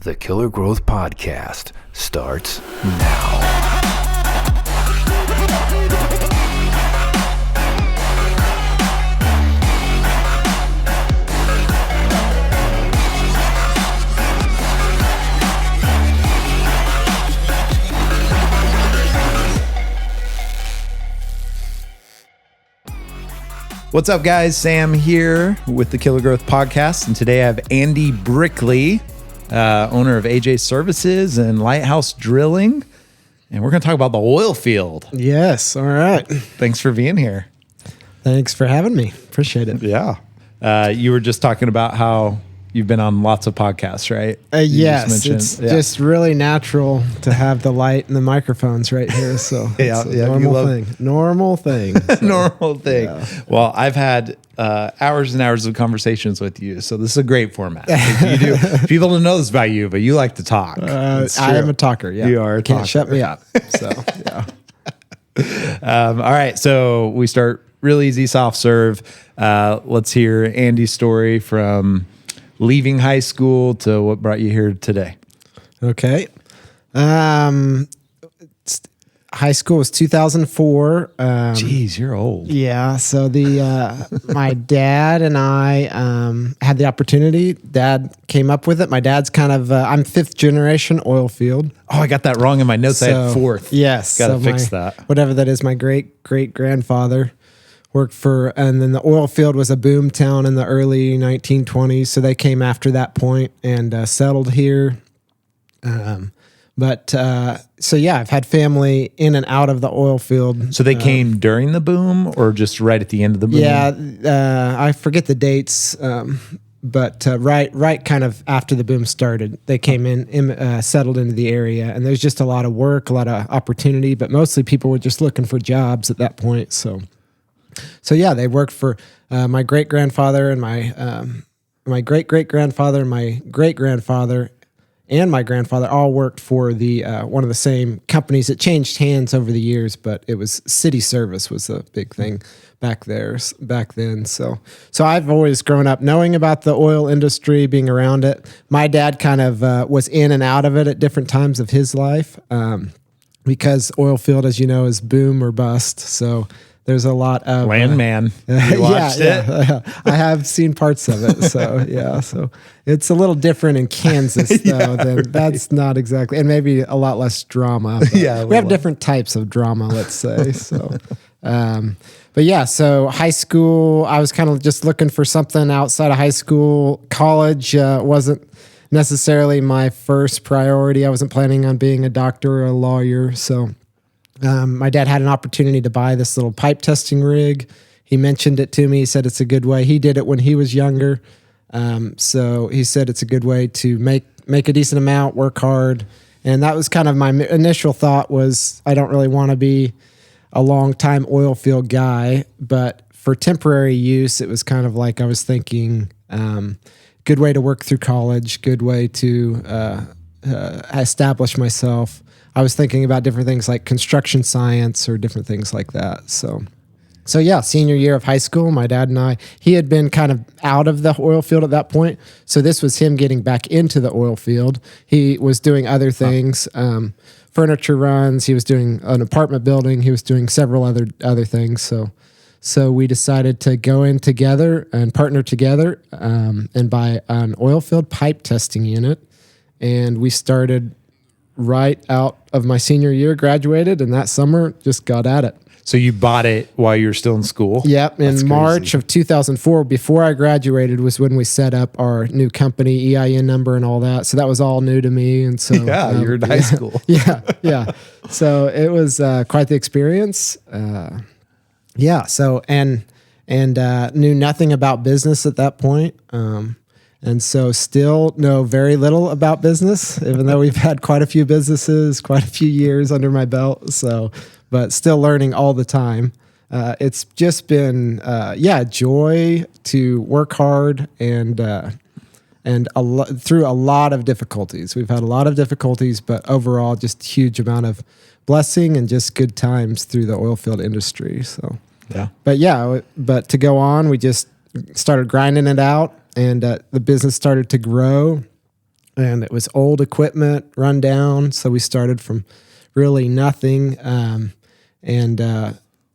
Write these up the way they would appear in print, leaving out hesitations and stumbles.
The Killer Growth Podcast starts now. What's up, guys? Sam here with the Killer Growth Podcast, and today I have Andy Brickley, owner of AJ Services and Lighthouse Drilling, and we're going to talk about the oil field. Yes. All right. Thanks for being here. Thanks for having me. Appreciate it. Yeah. You were just talking about how you've been on lots of podcasts, right? Yes. It's just really natural to have the light and the microphones right here. So it's a normal thing. Normal thing. So, normal thing. Yeah. Well, I've had hours and hours of conversations with you, so this is a great format. You do. People don't know this about you, but you like to talk. I am a talker. Yeah. You are a Can't talker. shut me up. So, yeah. All right. So we start real easy, soft serve. Let's hear Andy's story from leaving high school to what brought you here today. Okay. High school was 2004. Jeez, you're old. Yeah. So my dad and I had the opportunity. Dad came up with it. My dad's kind of I'm fifth generation oil field. Oh, I got that wrong in my notes. I had fourth. Yes. Got to fix that. Whatever that is, my great grandfather worked for, and then the oil field was a boom town in the early 1920s. So they came after that point and settled here. So yeah, I've had family in and out of the oil field. So they came during the boom or just right at the end of the boom? Yeah, I forget the dates, but right kind of after the boom started, they came in, settled into the area, and there's just a lot of work, a lot of opportunity, but mostly people were just looking for jobs at that point. So yeah, they worked for my great grandfather and my great great grandfather and my great grandfather and my grandfather all worked for the one of the same companies. It changed hands over the years, but it was city service was a big thing back then. So I've always grown up knowing about the oil industry, being around it. My dad kind of was in and out of it at different times of his life because oil field, as you know, is boom or bust. So there's a lot of Landman. You watched it? Yeah. I have seen parts of it. So yeah, so it's a little different in Kansas though. That's not exactly, and maybe a lot less drama. Yeah, we have different types of drama, let's say. So, but yeah, so high school, I was kind of just looking for something outside of high school. College wasn't necessarily my first priority. I wasn't planning on being a doctor or a lawyer. So my dad had an opportunity to buy this little pipe testing rig. He mentioned it to me. He said it's a good way. He did it when he was younger. So he said it's a good way to make a decent amount, work hard. And that was kind of my initial thought was I don't really want to be a long-time oil field guy. But for temporary use, it was kind of like I was thinking good way to work through college, good way to establish myself. I was thinking about different things like construction science or different things like that. So yeah, senior year of high school, my dad and I, he had been kind of out of the oil field at that point. So this was him getting back into the oil field. He was doing other things, furniture runs. He was doing an apartment building. He was doing several other things. So we decided to go in together and partner together and buy an oil field pipe testing unit. And we started right out of my senior year, graduated, and that summer just got at it. So you bought it while you were still in school? Yep. In March of 2004, before I graduated, was when we set up our new company, EIN number and all that. So that was all new to me. And so yeah, you're in high school. Yeah. So it was quite the experience. Yeah. So and knew nothing about business at that point. And so still know very little about business, even though we've had quite a few businesses, quite a few years under my belt. So, but still learning all the time. It's just been, joy to work hard and through a lot of difficulties. We've had a lot of difficulties, but overall just huge amount of blessing and just good times through the oil field industry. So, but to go on, we just started grinding it out. And the business started to grow. and it was old equipment, run down. So we started from really nothing, and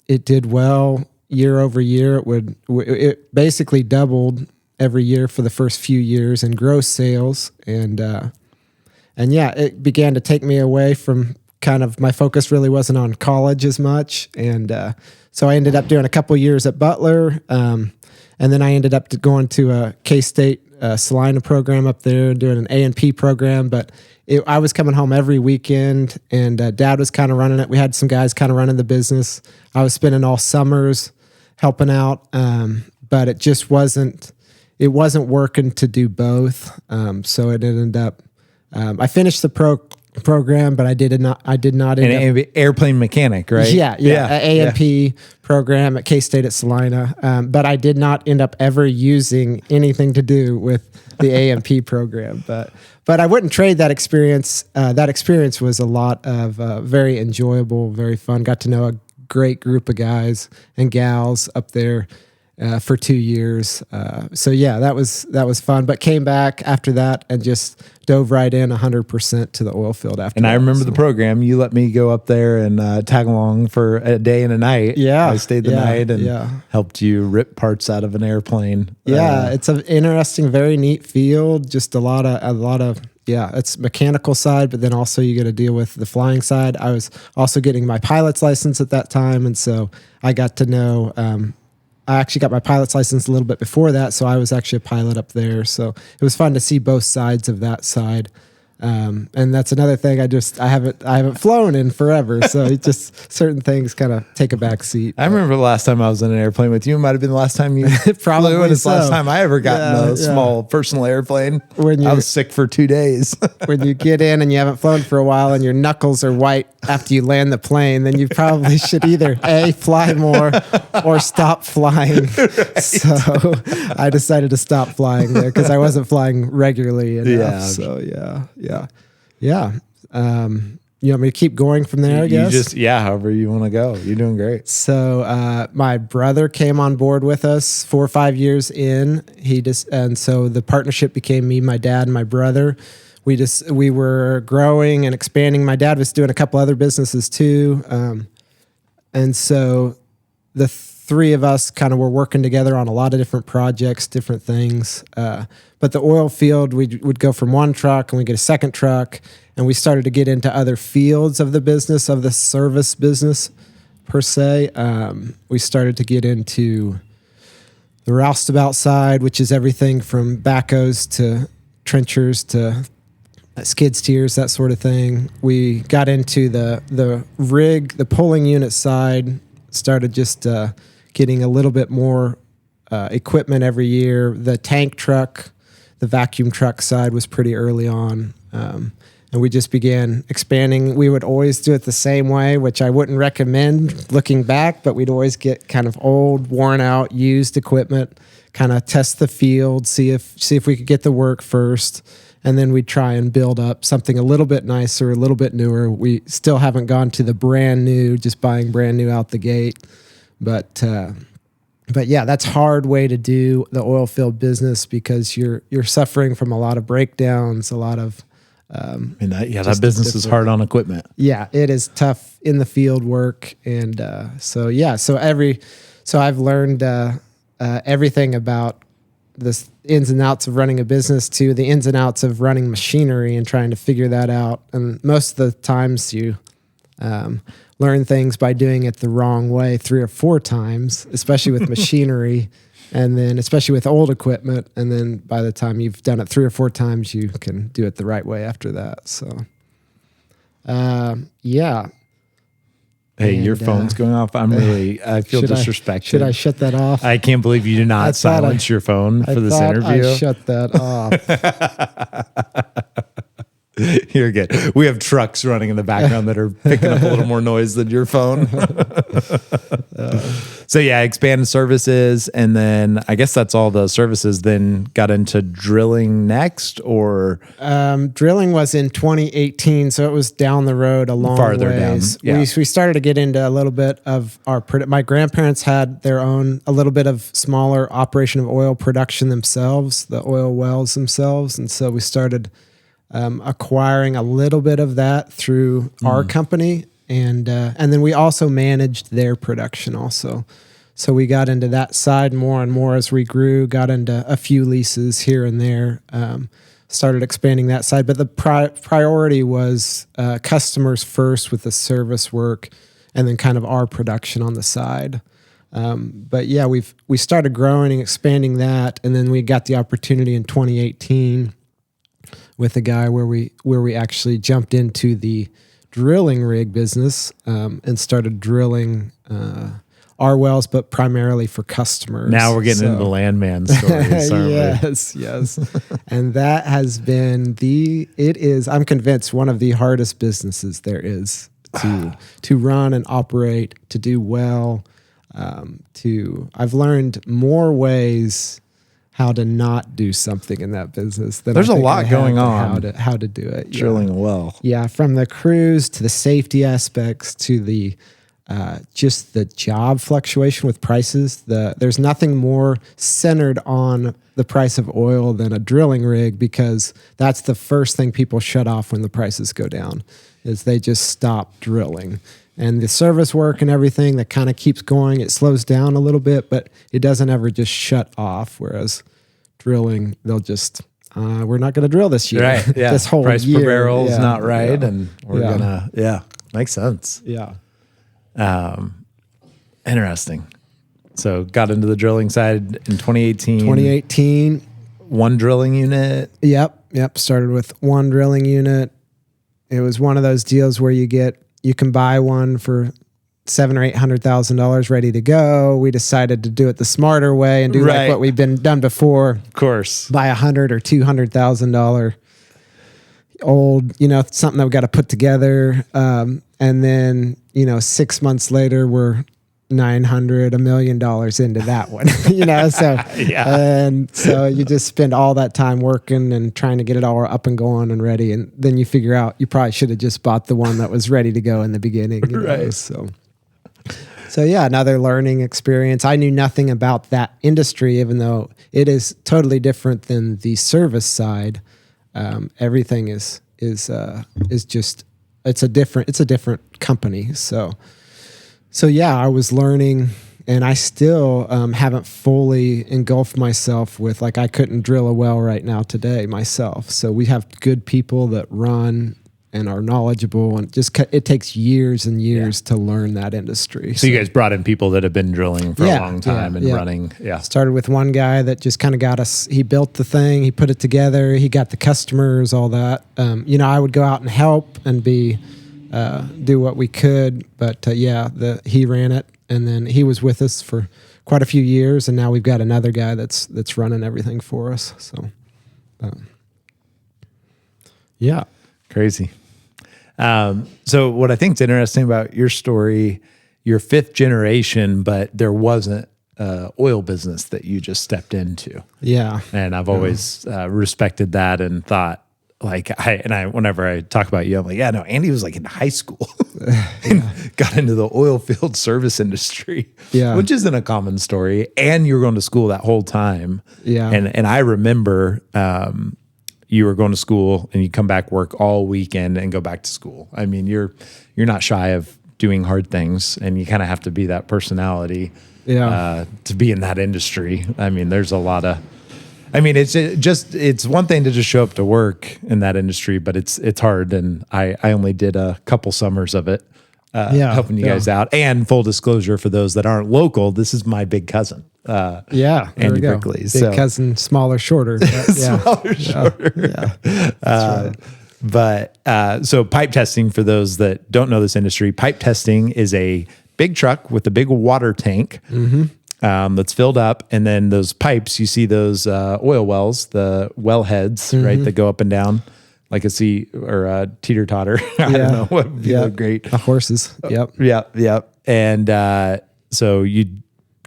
it did well year over year. It basically doubled every year for the first few years in gross sales, and yeah, it began to take me away from kind of my focus really wasn't on college as much, and so I ended up doing a couple years at Butler, and then I ended up going to a K-State Salina program up there, doing an A&P program, but I was coming home every weekend, and Dad was kind of running it. We had some guys kind of running the business. I was spending all summers helping out, but it just wasn't working to do both. So it ended up, I finished the program, but I did not end up, An airplane mechanic, right? Yeah. A&P program at K-State at Salina. But I did not end up ever using anything to do with the A&P program. But I wouldn't trade that experience. That experience was a lot of very enjoyable, very fun. Got to know a great group of guys and gals up there for 2 years. So yeah, that was fun, but came back after that and just dove right in 100% to the oil field after And that. I remember the program. You let me go up there and tag along for a day and a night. Yeah. I stayed the night and helped you rip parts out of an airplane. Yeah, it's an interesting, very neat field. Just a lot of it's mechanical side, but then also you got to deal with the flying side. I was also getting my pilot's license at that time, and so I got to know. I actually got my pilot's license a little bit before that, so I was actually a pilot up there. So it was fun to see both sides of that side. And that's another thing I haven't flown in forever. So it just certain things kind of take a back seat. I remember the last time I was in an airplane with you. It might have been the last time you Probably flew, and it's the last so. time I ever got in a small personal airplane. I was sick for 2 days. When you get in and you haven't flown for a while and your knuckles are white after you land the plane, then you probably should either A, fly more or stop flying. Right. So I decided to stop flying there because I wasn't flying regularly enough. Yeah. So yeah. You want me to keep going from there, I guess? However you want to go. You're doing great. So my brother came on board with us 4 or 5 years in. And so the partnership became me, my dad, and my brother. We were growing and expanding. My dad was doing a couple other businesses too. And so the three of us kind of were working together on a lot of different projects, different things. But the oil field, we would go from one truck and we get a second truck, and we started to get into other fields of the business, of the service business per se. We started to get into the roustabout side, which is everything from backhoes to trenchers to skid steers, that sort of thing. We got into the rig, the pulling unit side, started just getting a little bit more equipment every year. The tank truck, the vacuum truck side was pretty early on. And we just began expanding. We would always do it the same way, which I wouldn't recommend looking back, but we'd always get kind of old, worn out, used equipment, kind of test the field, see if we could get the work first. And then we'd try and build up something a little bit nicer, a little bit newer. We still haven't gone to the brand new, just buying brand new out the gate. But yeah, that's a hard way to do the oil field business because you're suffering from a lot of breakdowns, a lot of that business is hard on equipment. Yeah, it is tough in the field work, and so I've learned everything about the ins and outs of running a business to the ins and outs of running machinery and trying to figure that out. And most of the times you learn things by doing it the wrong way 3 or 4 times, especially with machinery. And then especially with old equipment, and then by the time you've done it 3 or 4 times, you can do it the right way after that. So, yeah. Hey, your phone's going off. I feel disrespected. Should I shut that off? I can't believe you did not silence your phone for this interview. I shut that off. You're good. We have trucks running in the background that are picking up a little more noise than your phone. So yeah, expanded services, and then I guess that's all the services. Then got into drilling next, or drilling was in 2018, so it was down the road a long farther ways. down. Yeah. We started to get into a little bit of my grandparents had their own, a little bit of smaller operation of oil production themselves, the oil wells themselves, and so we started acquiring a little bit of that through our company. And then we also managed their production also. So we got into that side more and more as we grew, got into a few leases here and there, started expanding that side. But the priority was customers first with the service work, and then kind of our production on the side. But yeah, we started growing and expanding that, and then we got the opportunity in 2018 with a guy where we actually jumped into the drilling rig business and started drilling our wells, but primarily for customers. Now we're getting into the landman stories, aren't we? Yes. And that has been I'm convinced, one of the hardest businesses there is to run and operate, to do well. I've learned more ways how to not do something in that business. There's a lot going on. How to do it. Drilling a well. Yeah, from the crews to the safety aspects to the just the job fluctuation with prices. There's nothing more centered on the price of oil than a drilling rig, because that's the first thing people shut off when the prices go down, is they just stop drilling. And the service work and everything that kind of keeps going, it slows down a little bit, but it doesn't ever just shut off. Whereas drilling, they'll just, we're not going to drill this year. Right. Yeah. This whole price year. per barrel is not right. Yeah. And we're makes sense. Yeah. Interesting. So got into the drilling side in 2018. 2018. One drilling unit. Yep. Started with one drilling unit. It was one of those deals where you can buy one for $700,000 or $800,000 ready to go. We decided to do it the smarter way and do like what we've done before. Of course. Buy $100,000 or $200,000 old, something that we got to put together. And then, 6 months later, we're $900,000, $1 million into that one, so, and so you just spend all that time working and trying to get it all up and going and ready. And then you figure out you probably should have just bought the one that was ready to go in the beginning. Right. So yeah, another learning experience. I knew nothing about that industry, even though it is totally different than the service side. Everything is just, it's a different company. So yeah, I was learning, and I still haven't fully engulfed myself with, like, I couldn't drill a well right now today myself. So we have good people that run and are knowledgeable, and it takes years and years to learn that industry. So you guys brought in people that have been drilling for a long time and running. Yeah. Started with one guy that just kind of got us, he built the thing, he put it together, he got the customers, all that. I would go out and help and do what we could, but he ran it, and then he was with us for quite a few years, and now we've got another guy that's running everything for us. So, crazy. So what I think is interesting about your story, you're fifth generation, but there wasn't oil business that you just stepped into. Yeah, and I've always respected that and thought, whenever I talk about you, I'm like, Andy was like in high school and got into the oil field service industry, which isn't a common story. And you were going to school that whole time. Yeah. And I remember, you were going to school and you come back, work all weekend and go back to school. I mean, you're not shy of doing hard things, and you kind of have to be that personality, to be in that industry. I mean, there's a lot of, it's one thing to just show up to work in that industry, but it's hard. And I only did a couple summers of it, helping you guys out. And full disclosure for those that aren't local, this is my big cousin. Andy Brickley. Big cousin, smaller, shorter. Smaller, shorter. That's right. So pipe testing, for those that don't know this industry, pipe testing is a big truck with a big water tank. That's filled up, and then those pipes, you see those oil wells, the well heads, right, that go up and down like a sea or a teeter totter. I don't know what would be great. The horses. Yep. And so you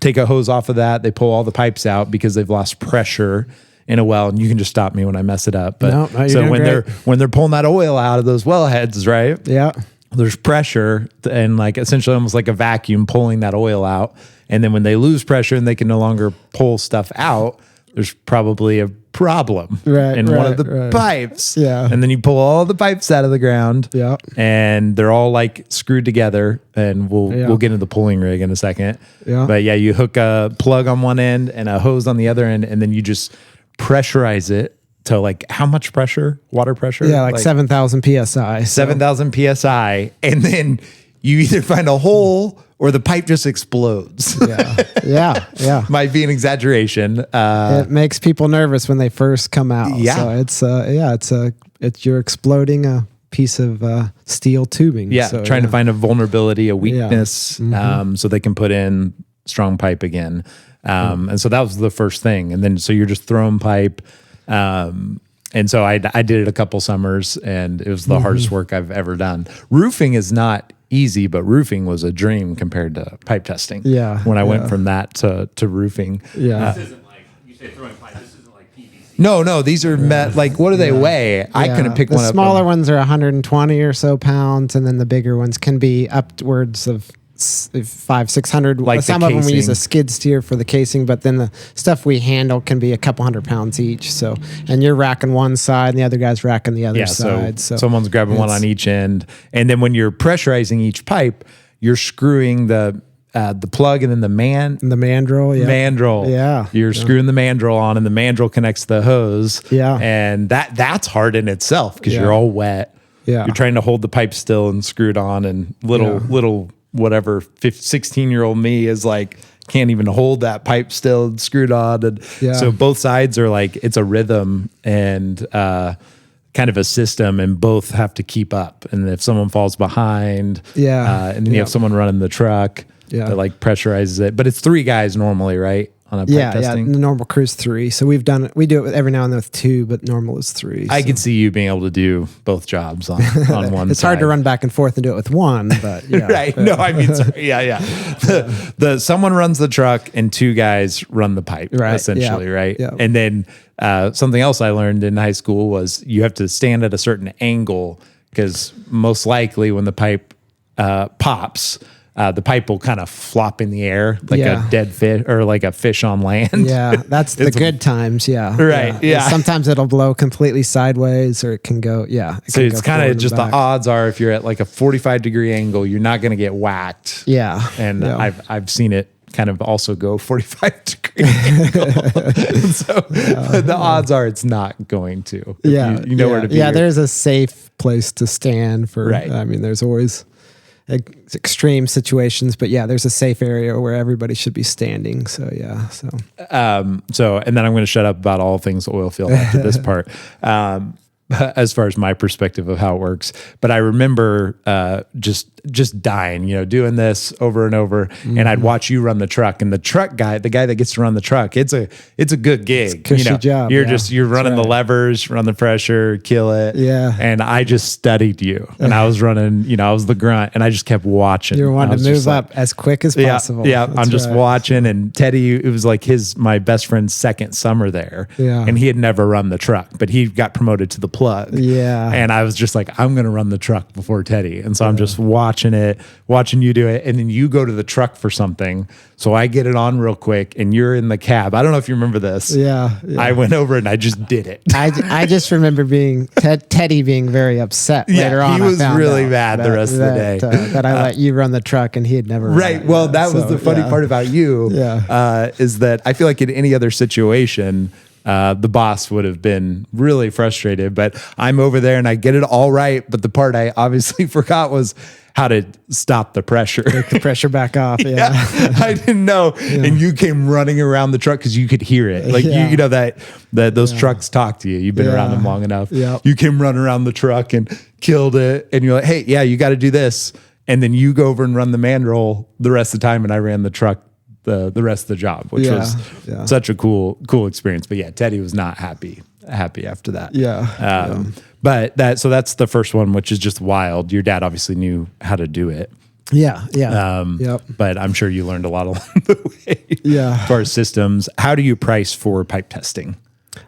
take a hose off of that. They pull all the pipes out because they've lost pressure in a well, and you can just stop me when I mess it up. But so when they're pulling that oil out of those well heads, right? Yeah. There's pressure and like essentially almost like a vacuum pulling that oil out. And then when they lose pressure and they can no longer pull stuff out, there's probably a problem Right, in one of right, the right. pipes. Yeah. And then you pull all the pipes out of the ground. Yeah. And they're all like screwed together. And we'll get into the pulling rig in a second. Yeah. But yeah, you hook a plug on one end and a hose on the other end, and then you just pressurize it to like how much pressure? Water pressure? Yeah, like 7,000 psi. 7,000 psi. And then you either find a hole or the pipe just explodes. Yeah. Might be an exaggeration. It makes people nervous when they first come out. Yeah. So it's you're exploding a piece of steel tubing. Yeah, So, trying to find a vulnerability, a weakness, Mm-hmm. so they can put in strong pipe again. And so that was the first thing. And then so you're just throwing pipe. And so I did it a couple summers, and it was the hardest work I've ever done. Roofing is not easy, but roofing was a dream compared to pipe testing. Yeah, When I went from that to roofing. Yeah. This isn't like, you say throwing pipe, this isn't like PVC. No, these are like, what do they weigh? I couldn't pick the one up. smaller ones are 120 or so pounds, and then the bigger ones can be upwards of 500-600. Like the some of them we use casing. a skid steer for the casing, but then the stuff we handle can be a couple 100 pounds each. So, and you're racking one side, and the other guy's racking the other side. So someone's grabbing one on each end, and then when you're pressurizing each pipe, you're screwing the plug and then the mandrel. Yeah. mandrel. Yeah. You're screwing the mandrel on, and the mandrel connects to the hose. Yeah. And that's hard in itself because Yeah. you're all wet. Yeah. You're trying to hold the pipe still and screw it on, and little whatever 16-year-old me is like can't even hold that pipe still and screwed on. And Yeah. so both sides are like, it's a rhythm and kind of a system, and both have to keep up. And if someone falls behind, and then you have someone running the truck that like pressurizes it. But it's 3 guys normally, right? On a pipe testing. The normal crew's 3. So we do it every now and then with 2, but normal is 3. I so. could see you being able to do both jobs on one It's side. hard to run back and forth and do it with one, but yeah. Right. No, I mean, sorry. Yeah. The someone runs the truck and 2 guys run the pipe, Right. essentially, Yeah. right? Yeah. And then something else I learned in high school was you have to stand at a certain angle, because most likely when the pipe pops, the pipe will kind of flop in the air like a dead fish or like a fish on land. Yeah, that's the good times. Yeah. Right, yeah. Sometimes it'll blow completely sideways, or it can go, So it's kind of just the odds are if you're at like a 45-degree angle, you're not going to get whacked. Yeah. And yeah. I've seen it kind of also go 45-degree angle. So the odds are it's not going to. If you know where to be. Yeah, there's a safe place to stand for, Right. I mean, there's always extreme situations, but yeah, there's a safe area where everybody should be standing. So yeah, so And then I'm going to shut up about all things oil field after this part. As far as my perspective of how it works. But I remember just dying, doing this over and over. And I'd watch you run the truck, and the truck guy, the guy that gets to run the truck, it's a good gig. It's a cushy job, You're yeah. you're running the levers, run the pressure, kill it. Yeah. And I just studied you, and I was running, I was the grunt, and I just kept watching. you're I wanting was to just move like, up as quick as possible. Yeah, That's I'm just right. watching, and Teddy, it was like my best friend's second summer there. Yeah. And he had never run the truck, but he got promoted to the plug. Yeah. And I was just like, I'm going to run the truck before Teddy. And so I'm just watching you do it. And then you go to the truck for something. So I get it on real quick, and you're in the cab. I don't know if you remember this. Yeah. I went over and I just did it. I just remember Teddy being very upset later on. He I was found really out mad the rest of the day. that I let you run the truck, and he had never Right. run it. Well, Yeah. that was So, the funny yeah. part about you. Yeah. Is that I feel like in any other situation, the boss would have been really frustrated. But I'm over there and I get it all right. But the part I obviously forgot was how to stop the pressure. Take the pressure back off. Yeah. I didn't know. And you came running around the truck because you could hear it. Like Yeah. you know that those trucks talk to you. You've been around them long enough. Yep. You came running around the truck and killed it. And you're like, hey, yeah, you got to do this. And then you go over and run the mandrel the rest of the time. And I ran the truck the rest of the job, which was such a cool experience. But yeah, Teddy was not happy after that. Yeah. But that's the first one, which is just wild. Your dad obviously knew how to do it. Yeah. Yep. But I'm sure you learned a lot along the way. Yeah. As far as systems, how do you price for pipe testing?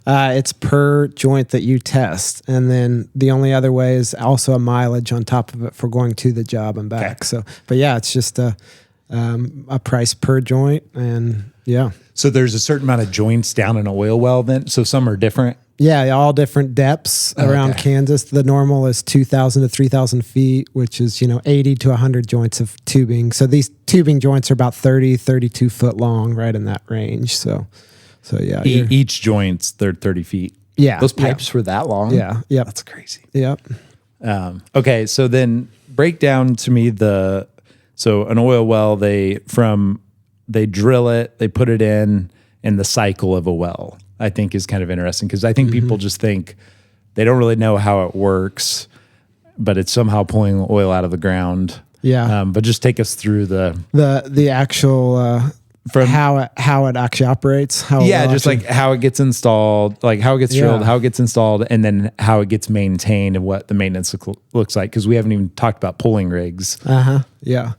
It's per joint that you test, and then the only other way is also a mileage on top of it for going to the job and back. Okay. So, but yeah, it's just a price per joint, and yeah. So there's a certain amount of joints down an oil well then? So some are different? Yeah, all different depths around Kansas. The normal is 2,000 to 3,000 feet, which is, 80 to 100 joints of tubing. So these tubing joints are about 30, 32 foot long, right in that range. So yeah. Each joint's, they're 30 feet. Yeah. Those pipes were that long? Yeah. Yep. That's crazy. Yep. Okay, so then break down to me so an oil well, they drill it, they put it in, and the cycle of a well, I think is kind of interesting because I think people just think they don't really know how it works, but it's somehow pulling oil out of the ground. Yeah. But just take us through the actual from how it actually operates. Just like how it gets installed, like how it gets drilled, how it gets installed, and then how it gets maintained and what the maintenance looks like. Because we haven't even talked about pulling rigs. Yeah.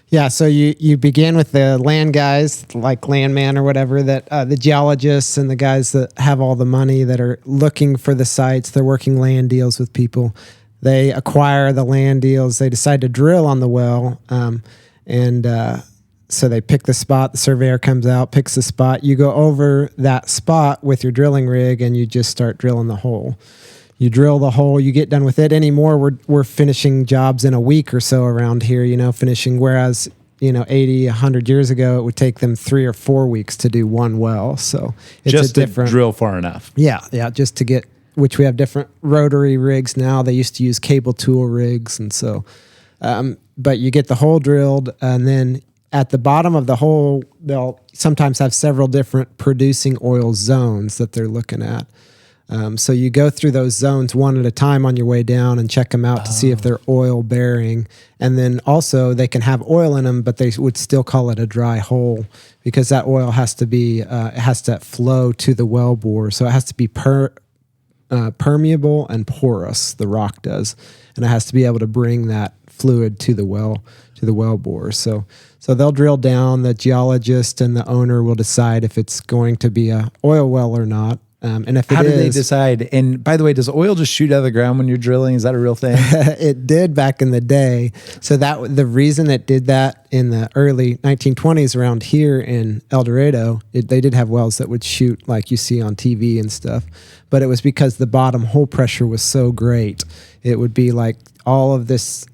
Yeah, so you begin with the land guys, like landman or whatever, that the geologists and the guys that have all the money that are looking for the sites. They're working land deals with people. They acquire the land deals. They decide to drill on the well, so they pick the spot. The surveyor comes out, picks the spot. You go over that spot with your drilling rig, and you just start drilling the hole. You drill the hole, you get done with it. Anymore, we're finishing jobs in a week or so around here, finishing, whereas, 80, 100 years ago, it would take them 3 or 4 weeks to do one well. So it's just a different to drill far enough. Yeah, just to get, which we have different rotary rigs now. They used to use cable tool rigs. And so, but you get the hole drilled, and then at the bottom of the hole, they'll sometimes have several different producing oil zones that they're looking at. So you go through those zones one at a time on your way down and check them out to see if they're oil bearing. And then also they can have oil in them, but they would still call it a dry hole because that oil has to be, it has to flow to the well bore. So it has to be permeable and porous, the rock does. And it has to be able to bring that fluid to the well bore. So they'll drill down, the geologist and the owner will decide if it's going to be a oil well or not. And if how do they decide? And by the way, does oil just shoot out of the ground when you're drilling? Is that a real thing? It did back in the day. So that the reason it did that in the early 1920s around here in El Dorado, they did have wells that would shoot like you see on TV and stuff. But it was because the bottom hole pressure was so great. It would be like all of this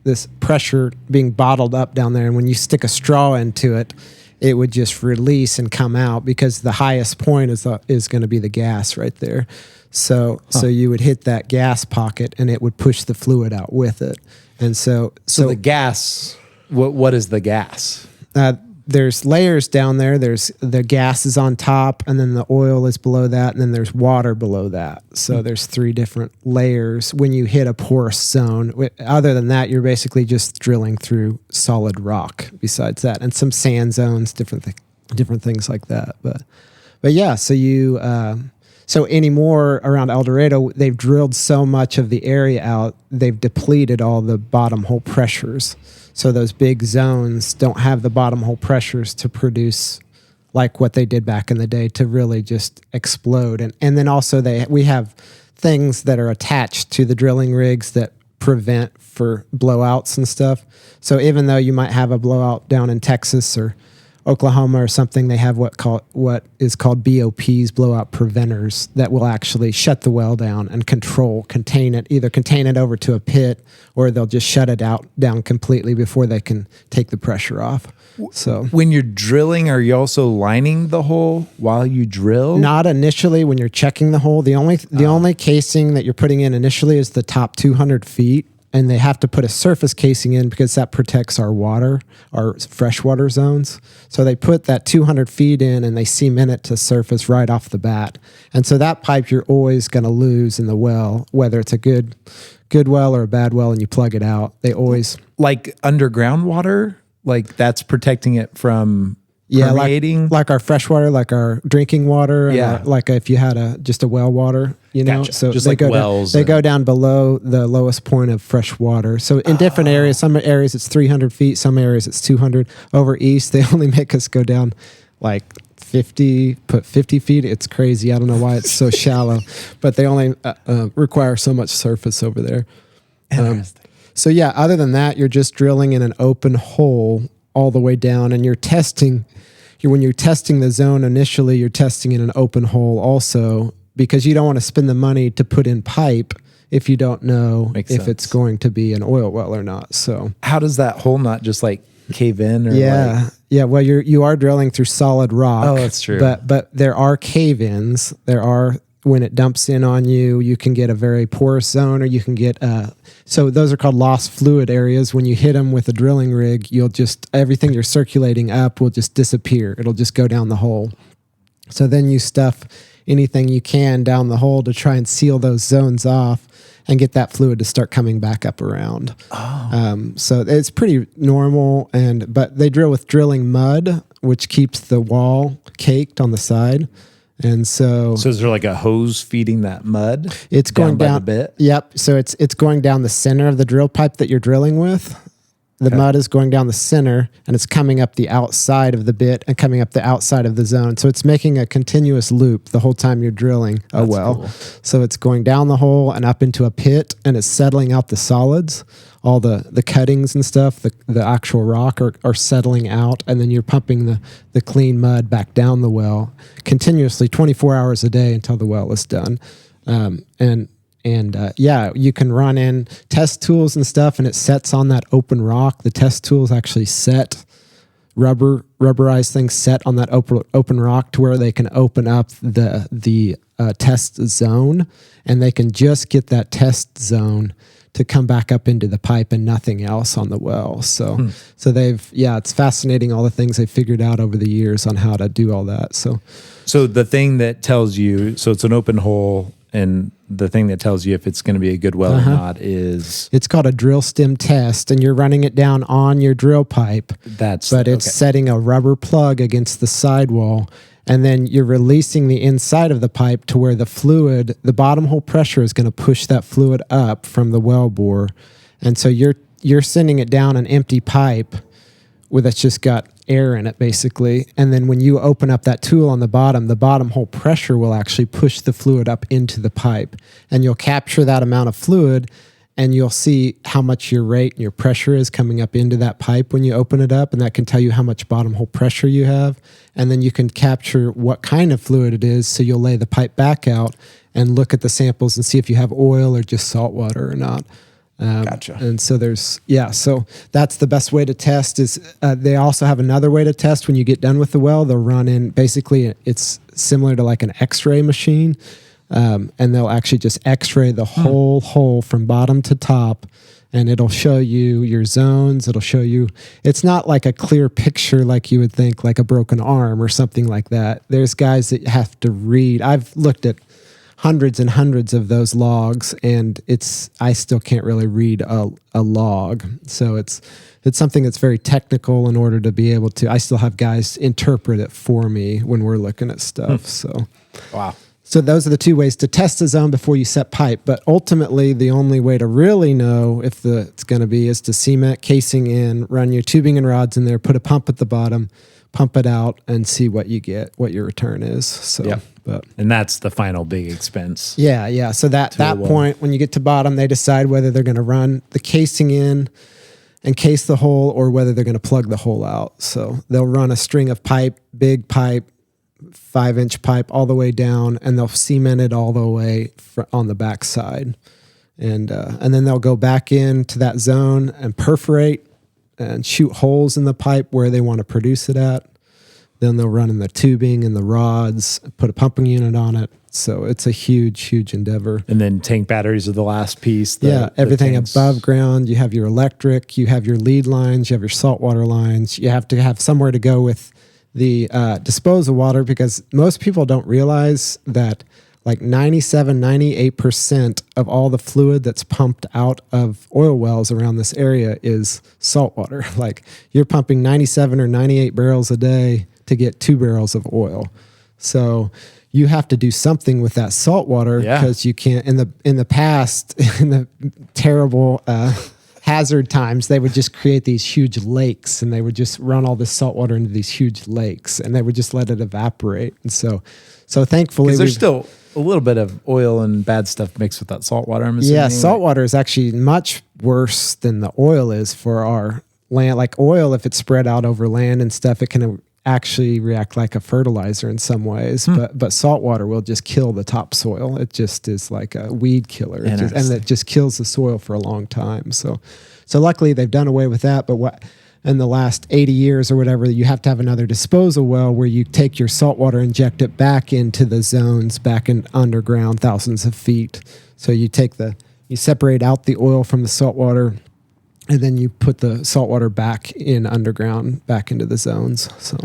this pressure being bottled up down there. And when you stick a straw into it, it would just release and come out because the highest point is going to be the gas right there. So you would hit that gas pocket and it would push the fluid out with it. And so the gas, what is the gas? There's layers down there. There's the gas is on top, and then the oil is below that, and then there's water below that. So there's 3 different layers when you hit a porous zone. Other than that, you're basically just drilling through solid rock besides that, and some sand zones, different things like that. But yeah, so anymore around El Dorado, they've drilled so much of the area out, they've depleted all the bottom hole pressures. So those big zones don't have the bottom hole pressures to produce like what they did back in the day to really just explode. And then also we have things that are attached to the drilling rigs that prevent for blowouts and stuff. So even though you might have a blowout down in Texas or Oklahoma or something, they have what is called BOPs, blowout preventers, that will actually shut the well down and contain it over to a pit, or they'll just shut it down completely before they can take the pressure off. So when you're drilling, are you also lining the hole while you drill? Not initially when you're checking the hole. The only casing that you're putting in initially is the top 200 feet. And they have to put a surface casing in because that protects our freshwater zones. So they put that 200 feet in and they cement it to surface right off the bat. And so that pipe you're always going to lose in the well, whether it's a good well or a bad well, and you plug it out. They always... Like underground water? Like that's protecting it from... permeating? like our fresh water, like our drinking water, yeah. Like if you had just a well water, Gotcha. So just they like go wells. They go down below the lowest point of fresh water. So in different areas, some areas it's 300 feet, some areas it's 200. Over east, they only make us go down like 50 feet. It's crazy. I don't know why it's so shallow, but they only require so much surface over there. Interesting. So yeah, other than that, you're just drilling in an open hole all the way down, and when you're testing the zone initially, you're testing in an open hole also, because you don't want to spend the money to put in pipe if you don't know Makes if sense. it's going to be an oil well or not. So How does that hole not just like cave in? Or yeah. Well, you are drilling through solid rock. Oh, that's true. But there are cave-ins. When it dumps in on you, you can get a very porous zone, or you can get so those are called lost fluid areas. When you hit them with a drilling rig, everything you're circulating up will just disappear. It'll just go down the hole. So then you stuff anything you can down the hole to try and seal those zones off and get that fluid to start coming back up around. So it's pretty normal, but they drill with drilling mud, which keeps the wall caked on the side. And so is there like a hose feeding that mud? it's going by down the bit? Yep. So it's going down the center of the drill pipe that you're drilling with. The mud is going down the center, and it's coming up the outside of the bit and coming up the outside of the zone. So it's making a continuous loop the whole time you're drilling a well. Cool. So it's going down the hole and up into a pit, and it's settling out the solids. All the cuttings and stuff, the actual rock are settling out, and then you're pumping the clean mud back down the well continuously 24 hours a day until the well is done. You can run in test tools and stuff, and it sets on that open rock. The test tools actually set rubberized things set on that open rock to where they can open up the test zone, and they can just get that test zone to come back up into the pipe and nothing else on the well. So it's fascinating, all the things they figured out over the years on how to do all that. So the thing that tells you, so it's an open hole, and the thing that tells you if it's going to be a good well or not is... It's called a drill stem test, and you're running it down on your drill pipe. It's setting a rubber plug against the sidewall, and then you're releasing the inside of the pipe to where the bottom hole pressure is going to push that fluid up from the well bore. And so you're sending it down an empty pipe that's just got air in it, basically. And then when you open up that tool on the bottom hole pressure will actually push the fluid up into the pipe. And you'll capture that amount of fluid, and you'll see how much your rate and your pressure is coming up into that pipe when you open it up, and that can tell you how much bottom hole pressure you have. And then you can capture what kind of fluid it is, so you'll lay the pipe back out and look at the samples and see if you have oil or just salt water or not. Gotcha. And so so that's the best way to test. They also have another way to test when you get done with the well. They'll run in, basically it's similar to like an x-ray machine. And they'll actually just x-ray the whole hole from bottom to top, and it'll show you your zones. It'll show you, it's not like a clear picture like you would think, like a broken arm or something like that. There's guys that have to read. I've looked at hundreds and hundreds of those logs, and I still can't really read a log. So it's something that's very technical in order to be able to, I still have guys interpret it for me when we're looking at stuff. So, wow. So those are the two ways to test a zone before you set pipe. But ultimately, the only way to really know if it's going to be is to cement casing in, run your tubing and rods in there, put a pump at the bottom, pump it out, and see what you get, what your return is. So, and that's the final big expense. Yeah. So that point, when you get to bottom, they decide whether they're going to run the casing in and case the hole, or whether they're going to plug the hole out. So they'll run a string of pipe, big pipe, 5-inch pipe all the way down, and they'll cement it all the way on the back side. And then they'll go back into that zone and perforate and shoot holes in the pipe where they want to produce it at. Then they'll run in the tubing and the rods, put a pumping unit on it. So it's a huge, huge endeavor. And then tank batteries are the last piece. Everything above ground. You have your electric, you have your lead lines, you have your saltwater lines. You have to have somewhere to go with the disposal water, because most people don't realize that like 97, 98% of all the fluid that's pumped out of oil wells around this area is saltwater. Like you're pumping 97 or 98 barrels a day to get 2 barrels of oil. So you have to do something with that salt water, because you can't, in the past, in the terrible hazard times, they would just create these huge lakes, and they would just run all this salt water into these huge lakes, and they would just let it evaporate. And so thankfully, there's still a little bit of oil and bad stuff mixed with that salt water, I'm assuming. Yeah, salt water is actually much worse than the oil is for our land, like oil, if it's spread out over land and stuff, it can actually react like a fertilizer in some ways. But salt water will just kill the topsoil. It just is like a weed killer, and it just kills the soil for a long time. So luckily they've done away with that. But what in the last 80 years or whatever, you have to have another disposal well where you take your salt water, inject it back into the zones, back in underground, thousands of feet. So you separate out the oil from the salt water, and then you put the salt water back in underground, back into the zones. So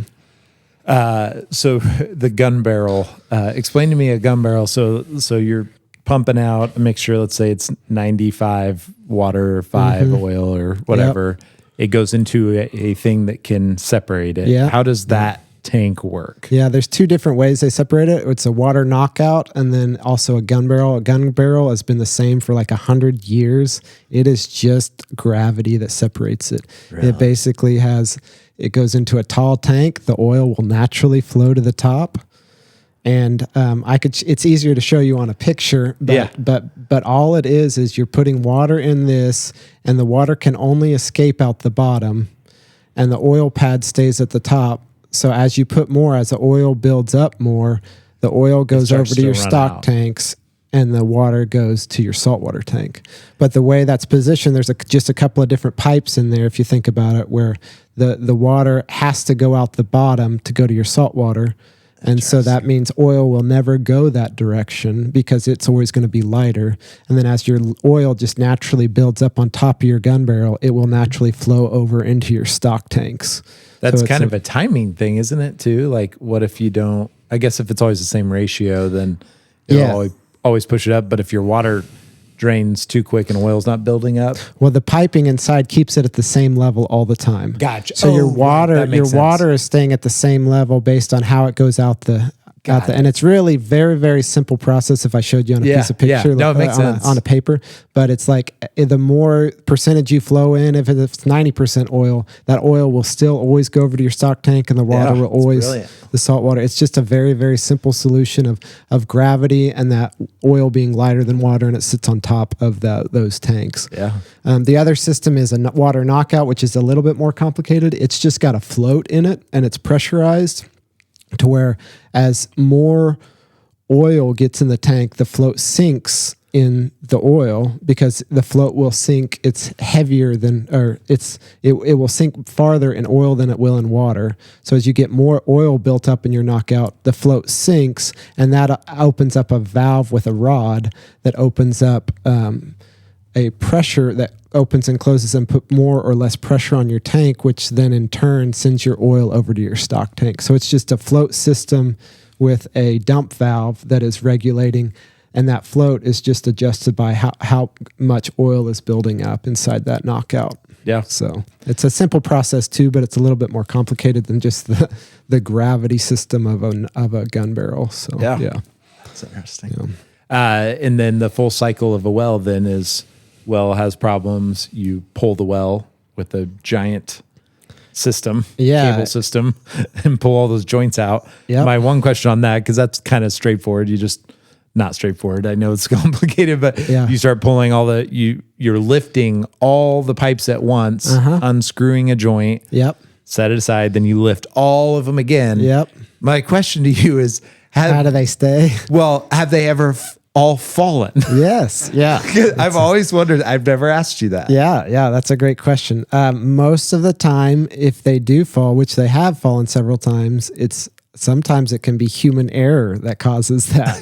the gun barrel, explain to me a gun barrel. So you're pumping out a mixture, let's say it's 95 water, 5 oil or whatever. Yep. It goes into a thing that can separate it. Yeah. How does that tank work? Yeah, there's 2 different ways they separate it. It's a water knockout and then also a gun barrel. A gun barrel has been the same for like 100 years. It is just gravity that separates it. Really? It basically it goes into a tall tank. The oil will naturally flow to the top. And it's easier to show you on a picture, but all it is you're putting water in this, and the water can only escape out the bottom, and the oil pad stays at the top. So as you put more, as the oil builds up more, the oil goes over to your stock tanks, and the water goes to your saltwater tank. But the way that's positioned, there's just a couple of different pipes in there, if you think about it, where the water has to go out the bottom to go to your saltwater. And so that means oil will never go that direction because it's always going to be lighter. And then as your oil just naturally builds up on top of your gun barrel, it will naturally flow over into your stock tanks. That's kind of a timing thing, isn't it, too? Like, what if you don't, I guess if it's always the same ratio, then it'll always push it up. But if your water drains too quick and oil's not building up? Well, the piping inside keeps it at the same level all the time. Gotcha. So your water is staying at the same level based on how it goes out and it's really very, very simple process if I showed you on a piece of picture. Yeah. No, it makes sense. On a paper. But it's like the more percentage you flow in, if it's 90% oil, that oil will still always go over to your stock tank, and the water will always, the salt water. It's just a very, very simple solution of gravity and that oil being lighter than water, and it sits on top of those tanks. Yeah. The other system is a water knockout, which is a little bit more complicated. It's just got a float in it, and it's pressurized to where as more oil gets in the tank, the float sinks in the oil because the float will sink. It's heavier it will sink farther in oil than it will in water. So as you get more oil built up in your knockout, the float sinks, and that opens up a valve with a rod that opens up a pressure that opens and closes and put more or less pressure on your tank, which then in turn sends your oil over to your stock tank. So it's just a float system with a dump valve that is regulating, and that float is just adjusted by how much oil is building up inside that knockout. Yeah. So it's a simple process too, but it's a little bit more complicated than just the gravity system of a gun barrel. So yeah. That's interesting. Yeah. And then the full cycle of a well then is, well has problems, you pull the well with a giant system, cable system, and pull all those joints out. Yep. My one question on that, because that's kind of straightforward, not straightforward, I know it's complicated, but you start pulling you're lifting all the pipes at once, unscrewing a joint, set it aside, then you lift all of them again. My question to you is, how do they stay? Well, have they ever all fallen? Yes. Yeah. I've always wondered. I've never asked you that. Yeah. That's a great question. Most of the time, if they do fall, which they have fallen several times, sometimes it can be human error that causes that.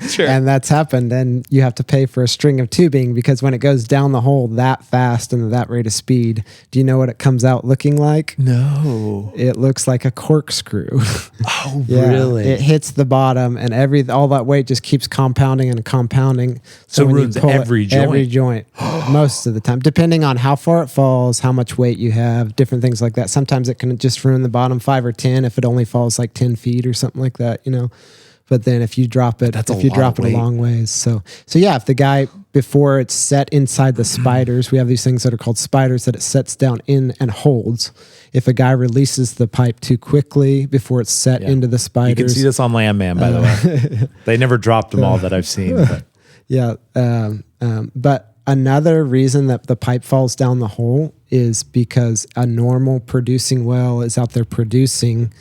Sure. And that's happened. And you have to pay for a string of tubing because when it goes down the hole that fast and at that rate of speed, do you know what it comes out looking like? No. It looks like a corkscrew. Oh, really? It hits the bottom and all that weight just keeps compounding and compounding. So it ruins every joint? Every joint, most of the time, depending on how far it falls, how much weight you have, different things like that. Sometimes it can just ruin the bottom 5 or 10 if it only falls like 10 feet or something like that, But then if you drop it, a long ways. So yeah, if the guy, before it's set inside the spiders, we have these things that are called spiders that it sets down in and holds. If a guy releases the pipe too quickly before it's set into the spiders. You can see this on Landman, by the way. They never dropped them all that I've seen. But. Yeah. But Another reason that the pipe falls down the hole is because a normal producing well is out there producing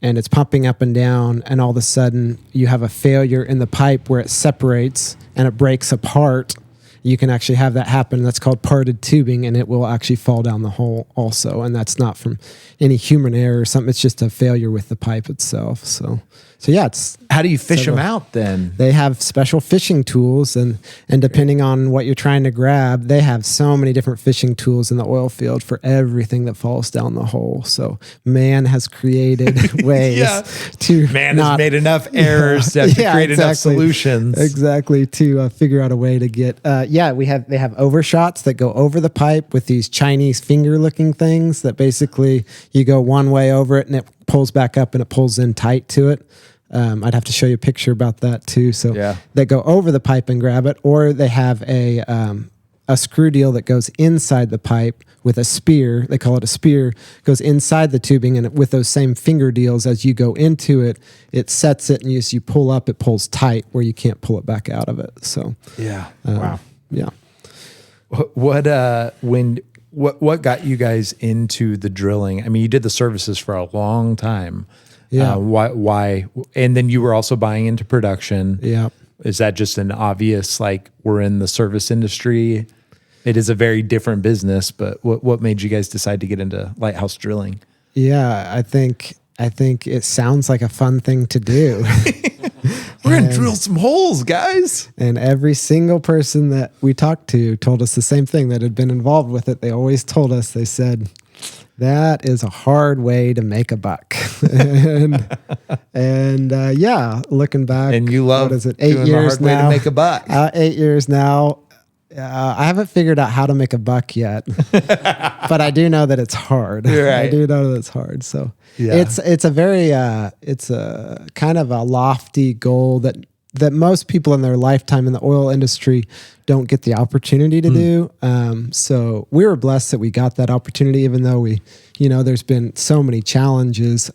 and it's pumping up and down, and all of a sudden you have a failure in the pipe where it separates and it breaks apart. You can actually have that happen. That's called parted tubing, and it will actually fall down the hole also. And that's not from any human error or something. It's just a failure with the pipe itself. So yeah, it's How do you fish them out then? they have special fishing tools, and depending on what you're trying to grab, they have so many different fishing tools in the oil field for everything that falls down the hole. So man has created ways to Man has made enough errors to create enough solutions. Exactly, to figure out a way to get. They have overshots that go over the pipe with these Chinese finger looking things that basically you go one way over it and it pulls back up and it pulls in tight to it. I'd have to show you a picture about that too. So they go over the pipe and grab it, or they have a screw deal that goes inside the pipe with a spear. They call it a spear. Goes inside the tubing, and with those same finger deals, as you go into it, it sets it, and as you pull up, it pulls tight where you can't pull it back out of it. So Wow. yeah. What got you guys into the drilling? I mean, you did the services for a long time. Yeah. Why? And then you were also buying into production. Yeah. Is that just an obvious, like, we're in the service industry? It is a very different business, but what made you guys decide to get into Lighthouse drilling? Yeah, I think it sounds like a fun thing to do. We're going to drill some holes, guys. And every single person that we talked to told us the same thing that had been involved with it. They always told us, they said, that is a hard way to make a buck. and looking back, and you love what is it, doing 8 years the hard now, way to make a buck. 8 years now. I haven't figured out how to make a buck yet, but I do know that it's hard. Right. I do know that it's hard. So it's a kind of a lofty goal that most people in their lifetime in the oil industry don't get the opportunity to do. So we were blessed that we got that opportunity, even though there's been so many challenges.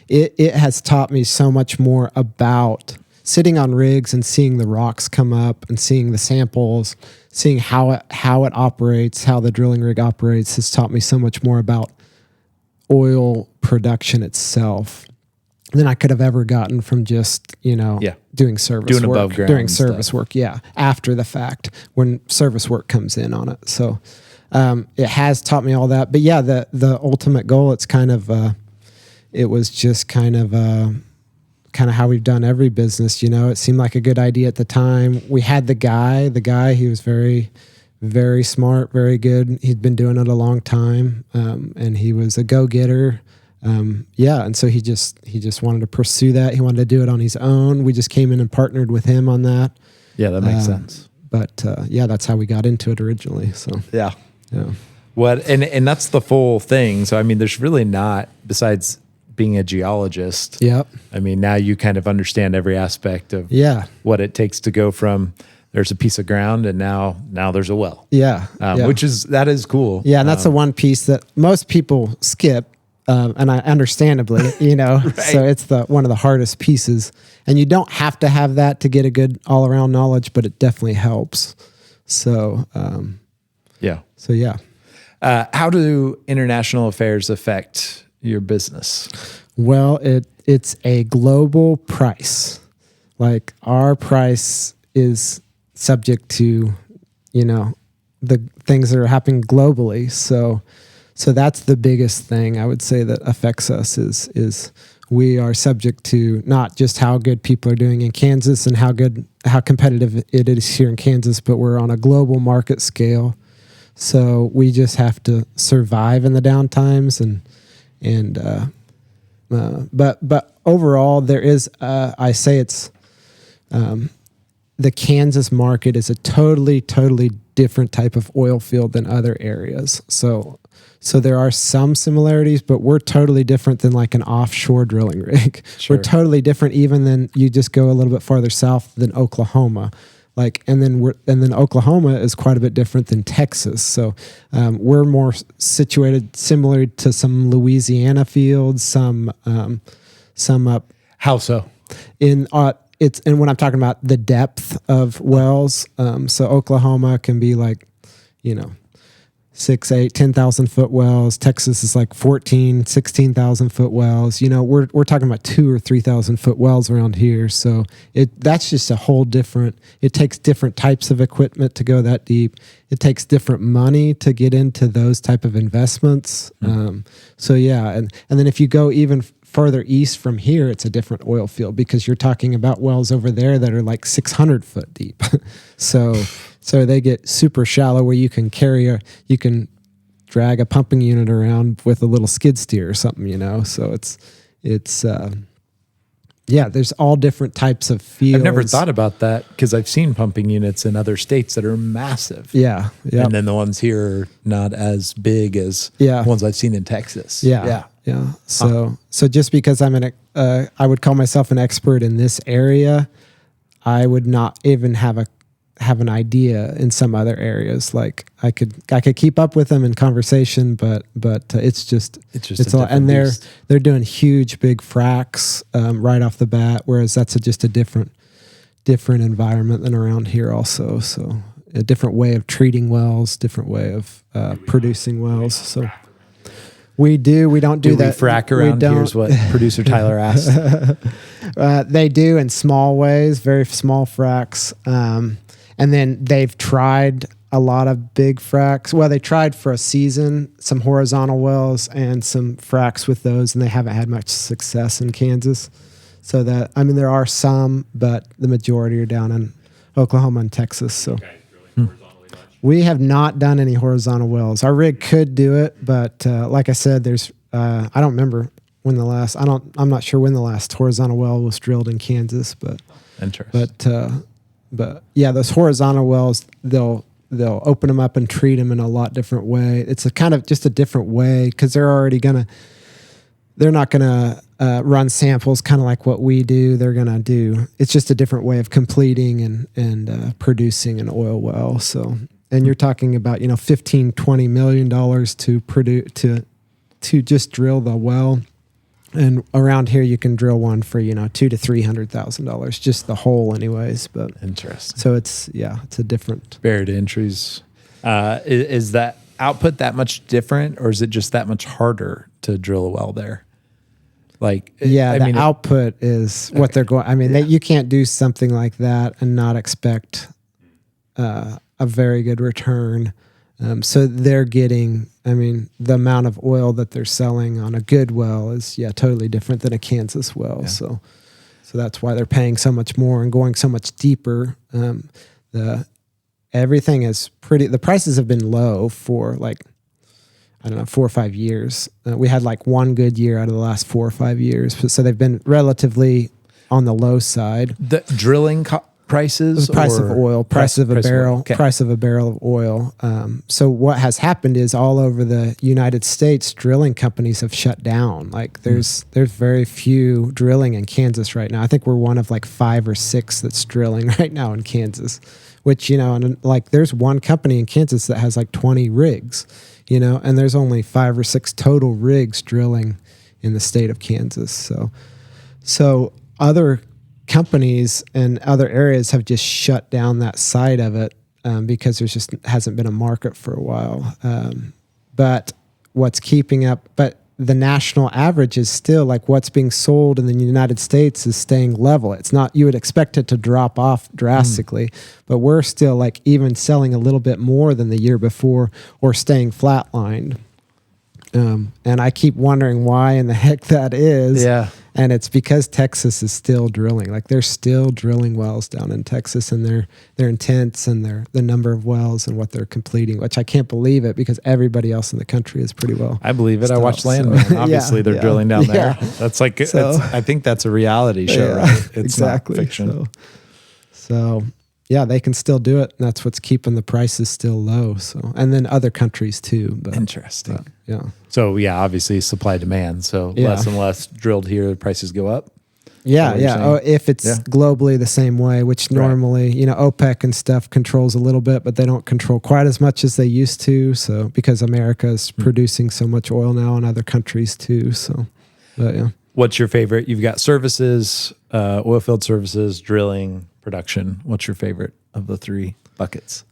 It has taught me so much more about sitting on rigs and seeing the rocks come up and seeing the samples, seeing how it operates, how the drilling rig operates, has taught me so much more about oil production itself than I could have ever gotten from just, doing service work. Above ground doing service work, after the fact, when service work comes in on it. So it has taught me all that. But the ultimate goal, it's kind of, it was just kind of how we've done every business. It seemed like a good idea at the time. We had the guy, he was very, very smart, very good. He'd been doing it a long time. And he was a go-getter. And so he just wanted to pursue that. He wanted to do it on his own. We just came in and partnered with him on that. Yeah, that makes sense. But that's how we got into it originally. So Yeah. yeah. And that's the full thing. So, I mean, there's really not, besides being a geologist. Yep. I mean, now you kind of understand every aspect of what it takes to go from there's a piece of ground and now there's a well. Yeah. That is cool. Yeah. And that's the one piece that most people skip. And I understandably, Right. So it's one of the hardest pieces, and you don't have to have that to get a good all around knowledge, but it definitely helps. So, yeah. How do international affairs affect your business? Well, it's a global price. Like, our price is subject to, the things that are happening globally. So that's the biggest thing I would say that affects us is we are subject to not just how good people are doing in Kansas and how competitive it is here in Kansas, but we're on a global market scale. So we just have to survive in the down times but overall there is I say it's the Kansas market is a totally different type of oil field than other areas. So there are some similarities, but we're totally different than like an offshore drilling rig. Sure. We're totally different even than you just go a little bit farther south than Oklahoma. And then Oklahoma is quite a bit different than Texas. So we're more situated similar to some Louisiana fields, some up. How so? and when I'm talking about the depth of wells, so Oklahoma can be like, 6, 8, 10,000 foot wells. Texas is like 14, 16,000 foot wells. We're talking about 2,000 or 3,000 foot wells around here. So that's just a whole different. It takes different types of equipment to go that deep. It takes different money to get into those type of investments. So yeah, and then if you go even further east from here, it's a different oil field because you're talking about wells over there that are like 600 foot deep. So they get super shallow where you can drag a pumping unit around with a little skid steer or something, So it's there's all different types of fields. I've never thought about that because I've seen pumping units in other states that are massive. Yeah. And then the ones here are not as big as the ones I've seen in Texas. Yeah. So just because I would call myself an expert in this area, I would not even have an idea in some other areas. Like I could keep up with them in conversation, but it's a lot. And they're doing huge big fracs right off the bat, whereas that's just a different environment than around here also. So a different way of treating wells, different way of producing wells. So we don't do that. We frack around here is what producer Tyler asked. They do in small ways, very small fracs. And then they've tried a lot of big fracs. Well, they tried for a season, some horizontal wells and some fracs with those, and they haven't had much success in Kansas. So there are some, but the majority are down in Oklahoma and Texas. So we have not done any horizontal wells. Our rig could do it, but like I said, there's I don't remember when I'm not sure when the last horizontal well was drilled in Kansas, but interesting. But yeah, those horizontal wells, they'll open them up and treat them in a lot different way. It's a kind of just a different way because they're not gonna run samples kind of like what we do. They're gonna do. It's just a different way of completing and producing an oil well. So, and you're talking about $15-20 million to produce to just drill the well. And around here, you can drill one for $200,000 to $300,000, just the hole, anyways. But interesting. So it's a different barrier to entries. Is that output that much different, or is it just that much harder to drill a well there? Output is what they're going. I mean, you can't do something like that and not expect a very good return. So they're getting, the amount of oil that they're selling on a good well is totally different than a Kansas well. Yeah. So that's why they're paying so much more and going so much deeper. Everything is the prices have been low for 4 or 5 years. We had one good year out of the last 4 or 5 years. So they've been relatively on the low side. The drilling prices, the price of oil, price of a barrel of oil. So what has happened is all over the United States, drilling companies have shut down. There's very few drilling in Kansas right now. I think we're one of 5 or 6 that's drilling right now in Kansas, which, and there's one company in Kansas that has 20 rigs, and there's only 5 or 6 total rigs drilling in the state of Kansas. So other companies and other areas have just shut down that side of it because there just hasn't been a market for a while. But what's keeping up, but the national average is still what's being sold in the United States is staying level. It's not, you would expect it to drop off drastically, but we're still even selling a little bit more than the year before or staying flatlined. And I keep wondering why in the heck that is. Yeah. And it's because Texas is still drilling. They're still drilling wells down in Texas, and their intents and the number of wells and what they're completing, which I can't believe it because everybody else in the country is pretty well. I believe it. I watched Landman. Obviously, they're drilling down there. That's I think that's a reality show, right? It's exactly. Not fiction. So yeah, they can still do it. And that's what's keeping the prices still low. So, and then other countries too. But, interesting. Yeah. So yeah, obviously supply demand. So less and less drilled here, the prices go up. Yeah, yeah. If it's globally the same way, which normally, OPEC and stuff controls a little bit, but they don't control quite as much as they used to. So because America is producing so much oil now in other countries too. So, but yeah. what's your favorite? You've got services, oil field services, drilling, production. What's your favorite of the three buckets?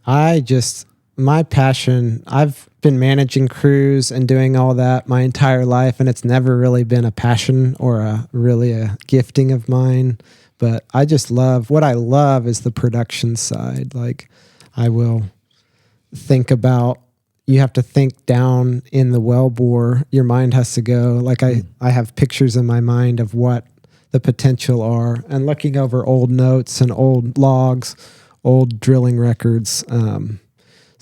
My passion, I've been managing crews and doing all that my entire life, and it's never really been a passion or really a gifting of mine. But I just what I love is the production side. Like, I will think about, you have to think down in the wellbore. Your mind has to go. Like, I have pictures in my mind of what the potential are, and looking over old notes and old logs, old drilling records.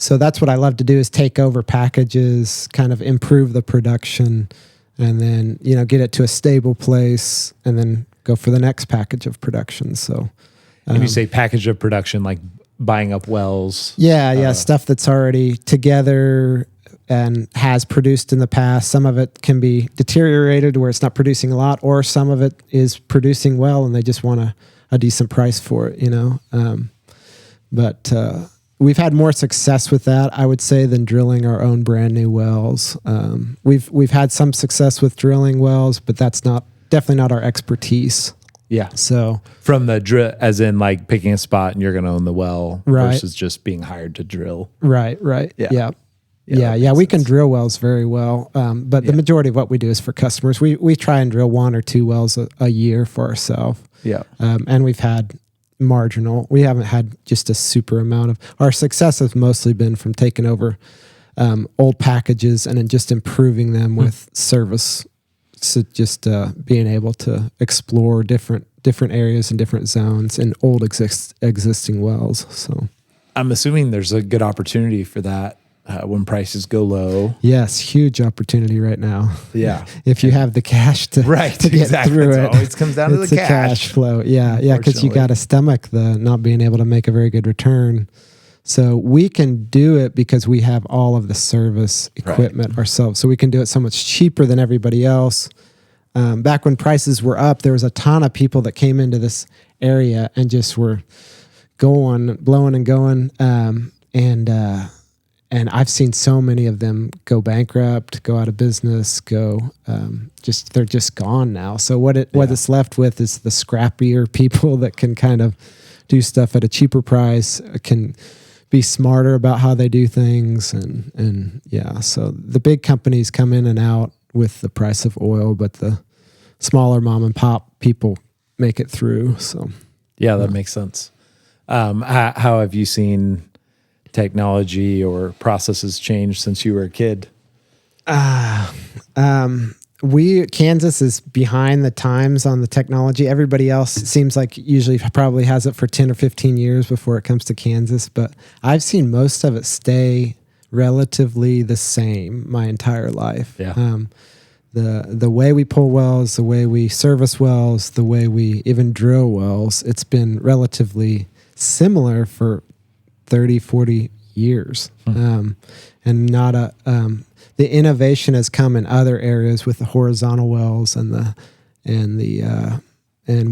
So that's what I love to do, is take over packages, kind of improve the production, and then, get it to a stable place, and then go for the next package of production. So, When you say package of production, like buying up wells. Yeah. Stuff that's already together and has produced in the past. Some of it can be deteriorated where it's not producing a lot, or some of it is producing well and they just want a decent price for it, But we've had more success with that, I would say, than drilling our own brand new wells. We've had some success with drilling wells, but that's definitely not our expertise. Yeah. So from the drill, as in like picking a spot and you're going to own the well, right, versus just being hired to drill. Right. Yeah. We can drill wells very well, but the majority of what we do is for customers. We try and drill 1 or 2 wells a year for ourselves. Yeah. And we've had marginal. We haven't had just a super amount of. Our success has mostly been from taking over old packages and then just improving them with service. So just being able to explore different areas and different zones in old existing wells. So I'm assuming there's a good opportunity for that when prices go low. Yes, huge opportunity right now. Yeah, if you have the cash to get through it. It always comes down to the cash flow. Yeah, because you got to stomach the not being able to make a very good return. So we can do it because we have all of the service equipment ourselves. So we can do it so much cheaper than everybody else. Back when prices were up, there was a ton of people that came into this area and just were blowing and going. And I've seen so many of them go bankrupt, go out of business, they're just gone now. So what it's left with is the scrappier people that can kind of do stuff at a cheaper price, can be smarter about how they do things. And so the big companies come in and out with the price of oil, but the smaller mom and pop people make it through. So yeah, that makes sense. How have you seen technology or processes change since you were a kid? Kansas is behind the times on the technology. Everybody else seems like usually probably has it for 10 or 15 years before it comes to Kansas, but I've seen most of it stay relatively the same my entire life. Yeah. The way we pull wells, the way we service wells, the way we even drill wells, it's been relatively similar for 30, 40 years. And not the innovation has come in other areas with the horizontal wells and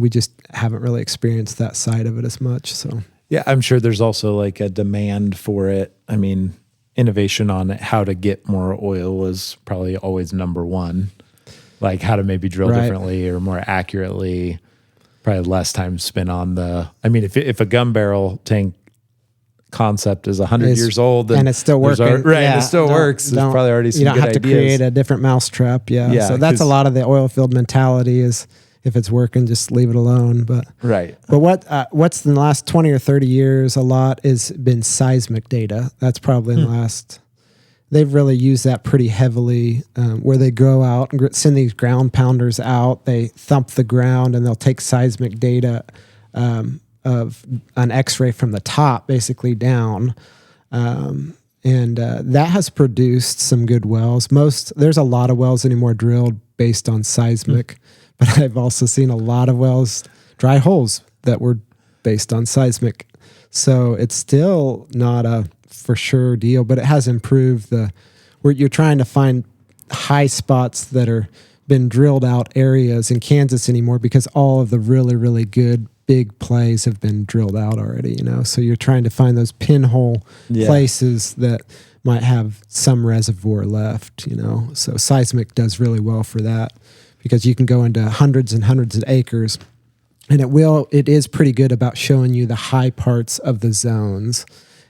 we just haven't really experienced that side of it as much. So yeah, I'm sure there's also like a demand for it. I mean, innovation on how to get more oil is probably always number one. Like how to maybe drill differently or more accurately. Probably less time spent on if a gun barrel tank concept is 100 years old and it's still working, and it still works. There's probably already some good ideas. You don't have to create a different mousetrap. Yeah. So that's a lot of the oil field mentality is if it's working, just leave it alone. But what's in the last 20 or 30 years, a lot has been seismic data. That's probably in the last. They've really used that pretty heavily, where they go out and send these ground pounders out. They thump the ground and they'll take seismic data of an X-ray from the top, basically down, and that has produced some good wells. There's a lot of wells anymore drilled based on seismic, but I've also seen a lot of wells, dry holes that were based on seismic. So it's still not a for sure deal, but it has improved where you're trying to find high spots that are been drilled out areas in Kansas anymore because all of the really, really good big plays have been drilled out already, so you're trying to find those pinhole places that might have some reservoir left, so seismic does really well for that. because you can go into hundreds and hundreds of acres. And it is pretty good about showing you the high parts of the zones.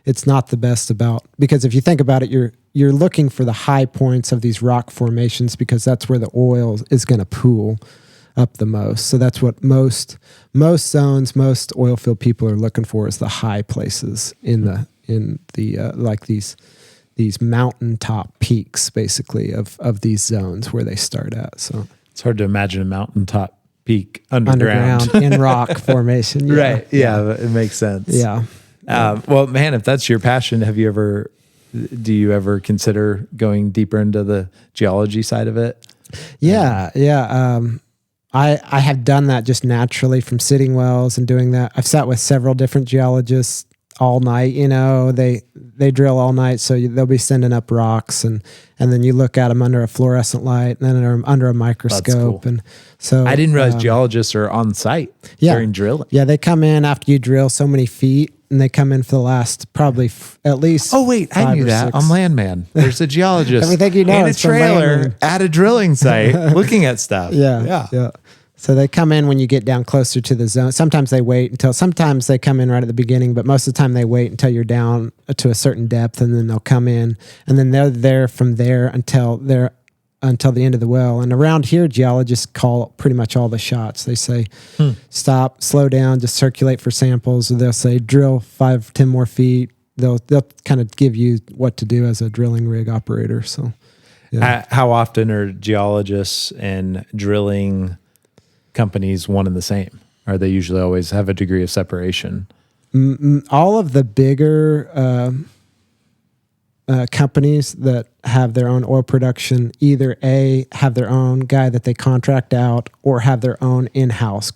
It's not the best because if you think about it, you're looking for the high points of these rock formations because that's where the oil is going to pool up the most. So that's what most zones, most oil field people are looking for, is the high places in the like these mountaintop peaks, basically, of these zones where they start at. So It's hard to imagine a mountaintop peak underground. in rock formation. Yeah. Right. Yeah, it makes sense. Yeah. Well, man, if that's your passion, do you ever consider going deeper into the geology side of it? Yeah. I have done that just naturally from sitting wells and doing that. I've sat with several different geologists all night. They drill all night, so they'll be sending up rocks, and then you look at them under a fluorescent light, and then under a microscope. Cool. And so I didn't realize geologists are on site during drilling. Yeah, they come in after you drill so many feet, and they come in for the last probably at least. Oh wait, I knew that. 6. I'm Landman. There's a geologist. Everything you know and a is from trailer Landman. at a drilling site looking at stuff. Yeah. So they come in when you get down closer to the zone. Sometimes they come in right at the beginning, but most of the time they wait until you're down to a certain depth, and then they'll come in, and then they're there from there until the end of the well. And around here, geologists call pretty much all the shots. They say, stop, slow down, just circulate for samples. Or they'll say, drill 5-10 more feet. They'll kind of give you what to do as a drilling rig operator. So, yeah. How often are geologists and drilling companies one and the same? Are they usually always have a degree of separation? All of the bigger companies that have their own oil production either have their own guy that they contract out, or have their own in-house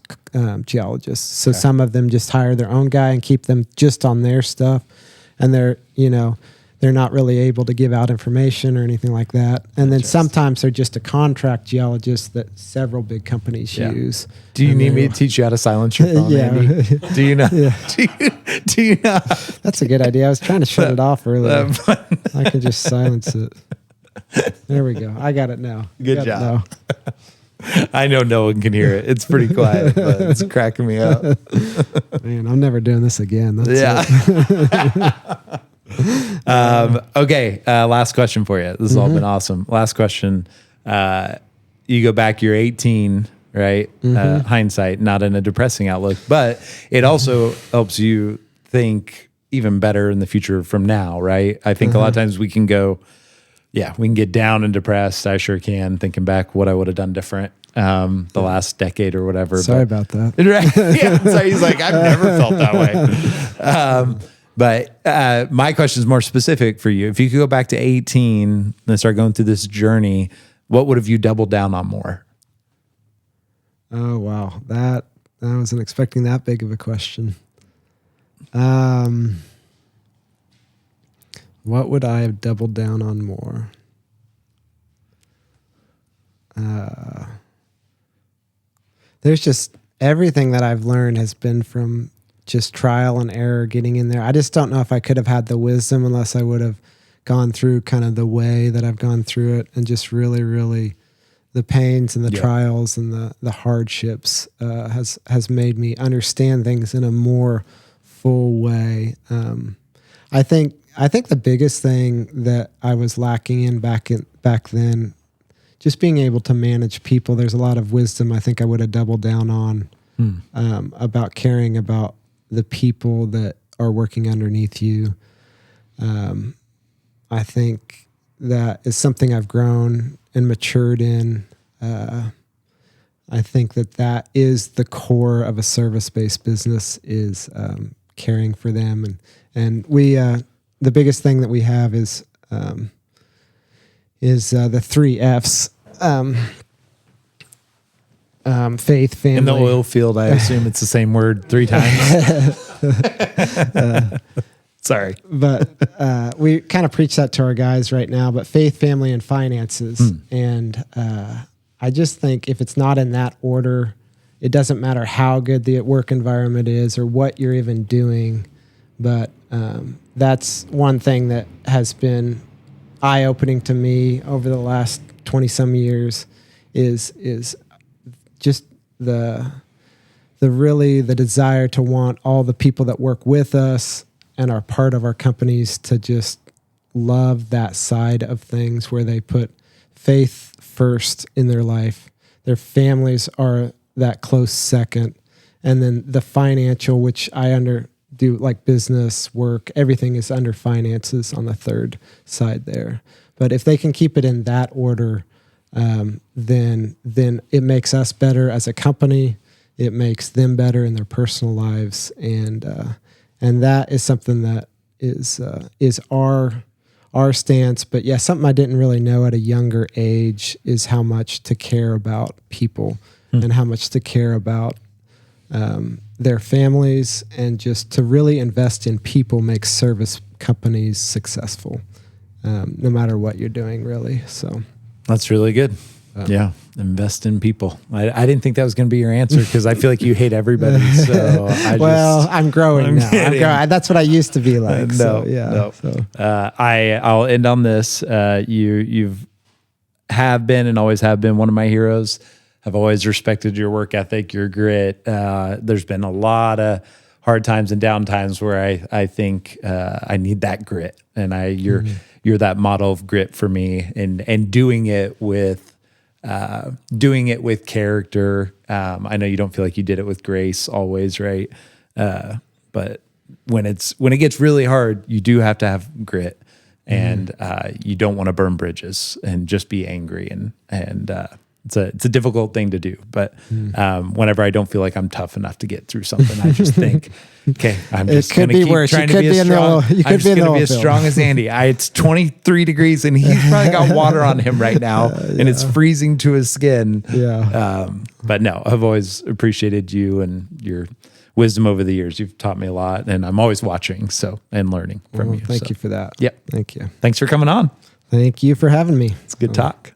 geologists. So some of them just hire their own guy and keep them just on their stuff, and they're not really able to give out information or anything like that. And then sometimes they're just a contract geologist that several big companies use. Do you need me to teach you how to silence your phone, Andy? Do you know? Yeah. Do you know? That's a good idea. I was trying to shut it off earlier. I can just silence it. There we go. I got it now. Good job. I know no one can hear it. It's pretty quiet, but it's cracking me up. Man, I'm never doing this again. That's it. Okay. Last question for you. This has all been awesome. Last question. You go back, you're 18, right? Hindsight, not in a depressing outlook, but it also helps you think even better in the future from now, right? I think a lot of times we can get down and depressed. I sure can, thinking back what I would have done different the last decade or whatever. Sorry about that. Right? Yeah. So he's like, I've never felt that way. But my question is more specific for you. If you could go back to 18 and start going through this journey, what would have you doubled down on more? Oh, wow. I wasn't expecting that big of a question. What would I have doubled down on more? There's just everything that I've learned has been from just trial and error getting in there. I just don't know if I could have had the wisdom unless I would have gone through kind of the way that I've gone through it, and just really, really the pains and the trials and the hardships has made me understand things in a more full way. I think the biggest thing that I was lacking in back then, just being able to manage people. There's a lot of wisdom I think I would have doubled down on about caring about the people that are working underneath you. I think that is something I've grown and matured in. I think that is the core of a service-based business, is caring for them. And we, the biggest thing that we have is the 3 F's. Faith, family. In the oil field, I assume it's the same word 3 times. Sorry. But we kind of preach that to our guys right now, but faith, family, and finances. And I just think if it's not in that order, it doesn't matter how good the work environment is or what you're even doing. But that's one thing that has been eye-opening to me over the last 20-some years, is just the desire to want all the people that work with us and are part of our companies to just love that side of things where they put faith first in their life. Their families are that close second. And then the financial, which I do like business work, everything is under finances on the third side there. But if they can keep it in that order, then it makes us better as a company. It makes them better in their personal lives, and that is something that is our stance. But yeah, something I didn't really know at a younger age is how much to care about people and how much to care about their families, and just to really invest in people makes service companies successful, no matter what you're doing, really. So that's really good. Yeah, invest in people. I didn't think that was going to be your answer because I feel like you hate everybody. So I'm growing now. That's what I used to be like. I'll end on this. You've been and always have been one of my heroes. I've always respected your work ethic, your grit. There's been a lot of hard times and down times where I think I need that grit, and you're that model of grit for me, and doing it with character. I know you don't feel like you did it with grace always, right? But when it gets really hard, you do have to have grit, and you don't want to burn bridges and just be angry, and it's a difficult thing to do. But whenever I don't feel like I'm tough enough to get through something, I just think, okay, I'm just going to keep trying to be as strong. I'm just going to be as strong as Andy. It's 23 degrees and he's probably got water on him right now, and it's freezing to his skin. Yeah. But no, I've always appreciated you and your wisdom over the years. You've taught me a lot, and I'm always watching and learning from you. Thank you for that. Yep. Thank you. Thanks for coming on. Thank you for having me. It's a good talk.